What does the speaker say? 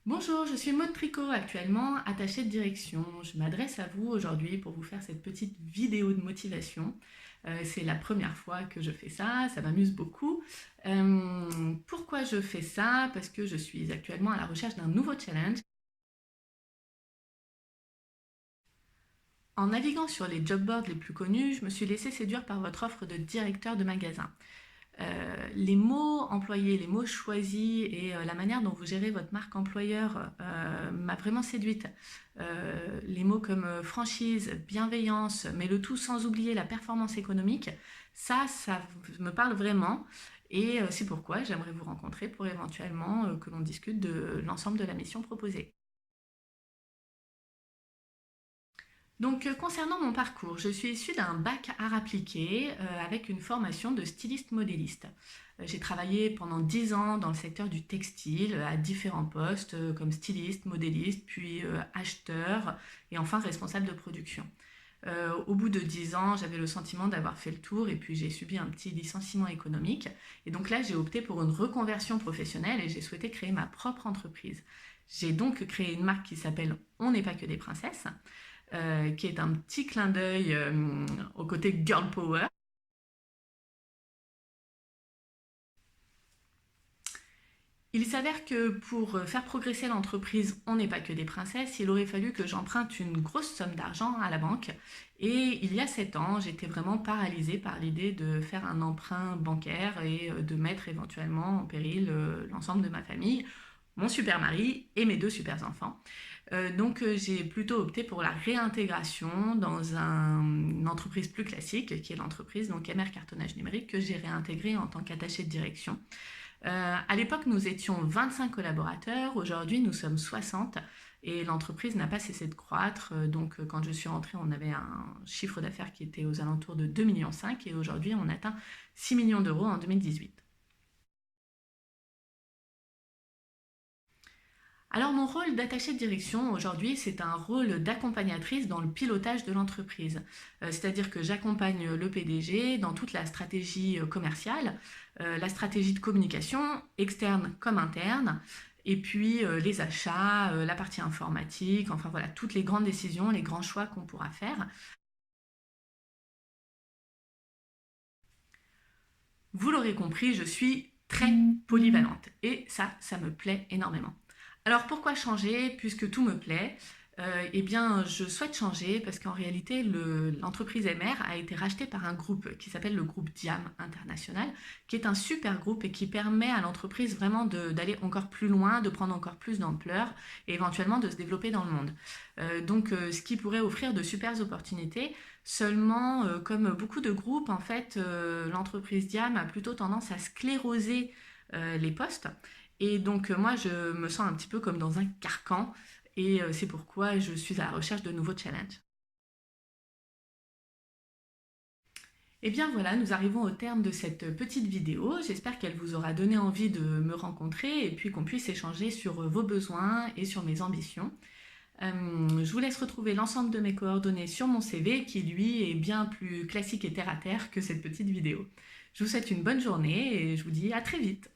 Bonjour, je suis Maud Tricot, actuellement attachée de direction. Je m'adresse à vous aujourd'hui pour vous faire cette petite vidéo de motivation. C'est la première fois que je fais ça m'amuse beaucoup. Pourquoi je fais ça? Parce que je suis actuellement à la recherche d'un nouveau challenge. En naviguant sur les job boards les plus connus, je me suis laissée séduire par votre offre de directeur de magasin. Les mots employés, les mots choisis et la manière dont vous gérez votre marque employeur m'a vraiment séduite. Les mots comme franchise, bienveillance, mais le tout sans oublier la performance économique, ça me parle vraiment. Et c'est pourquoi j'aimerais vous rencontrer pour éventuellement que l'on discute de l'ensemble de la mission proposée. Donc, concernant mon parcours, je suis issue d'un bac art appliqué avec une formation de styliste modéliste. J'ai travaillé pendant 10 ans dans le secteur du textile à différents postes comme styliste, modéliste, puis acheteur et enfin responsable de production. Au bout de 10 ans, j'avais le sentiment d'avoir fait le tour et puis j'ai subi un petit licenciement économique. Et donc là, j'ai opté pour une reconversion professionnelle et j'ai souhaité créer ma propre entreprise. J'ai donc créé une marque qui s'appelle On n'est pas que des princesses, qui est un petit clin d'œil au côté girl power. Il s'avère que pour faire progresser l'entreprise, on n'est pas que des princesses, il aurait fallu que j'emprunte une grosse somme d'argent à la banque. Et il y a 7 ans, j'étais vraiment paralysée par l'idée de faire un emprunt bancaire et de mettre éventuellement en péril l'ensemble de ma famille, mon super mari et mes deux super enfants. Donc j'ai plutôt opté pour la réintégration dans une entreprise plus classique, qui est l'entreprise donc MR Cartonnage Numérique, que j'ai réintégrée en tant qu'attachée de direction. À l'époque, nous étions 25 collaborateurs, aujourd'hui nous sommes 60 et l'entreprise n'a pas cessé de croître. Donc quand je suis rentrée, on avait un chiffre d'affaires qui était aux alentours de 2,5 millions et aujourd'hui on atteint 6 millions d'euros en 2018. Alors mon rôle d'attachée de direction aujourd'hui, c'est un rôle d'accompagnatrice dans le pilotage de l'entreprise. C'est-à-dire que j'accompagne le PDG dans toute la stratégie commerciale, la stratégie de communication externe comme interne, et puis les achats, la partie informatique, enfin voilà, toutes les grandes décisions, les grands choix qu'on pourra faire. Vous l'aurez compris, je suis très polyvalente et ça me plaît énormément. Alors pourquoi changer puisque tout me plaît? Eh bien, je souhaite changer parce qu'en réalité, l'entreprise MR a été rachetée par un groupe qui s'appelle le groupe Diam International, qui est un super groupe et qui permet à l'entreprise vraiment d'aller encore plus loin, de prendre encore plus d'ampleur et éventuellement de se développer dans le monde. Donc, ce qui pourrait offrir de super opportunités. Seulement, comme beaucoup de groupes, en fait, l'entreprise Diam a plutôt tendance à scléroser les postes. Et donc, moi, je me sens un petit peu comme dans un carcan. Et c'est pourquoi je suis à la recherche de nouveaux challenges. Et bien voilà, nous arrivons au terme de cette petite vidéo. J'espère qu'elle vous aura donné envie de me rencontrer et puis qu'on puisse échanger sur vos besoins et sur mes ambitions. Je vous laisse retrouver l'ensemble de mes coordonnées sur mon CV qui, lui, est bien plus classique et terre à terre que cette petite vidéo. Je vous souhaite une bonne journée et je vous dis à très vite.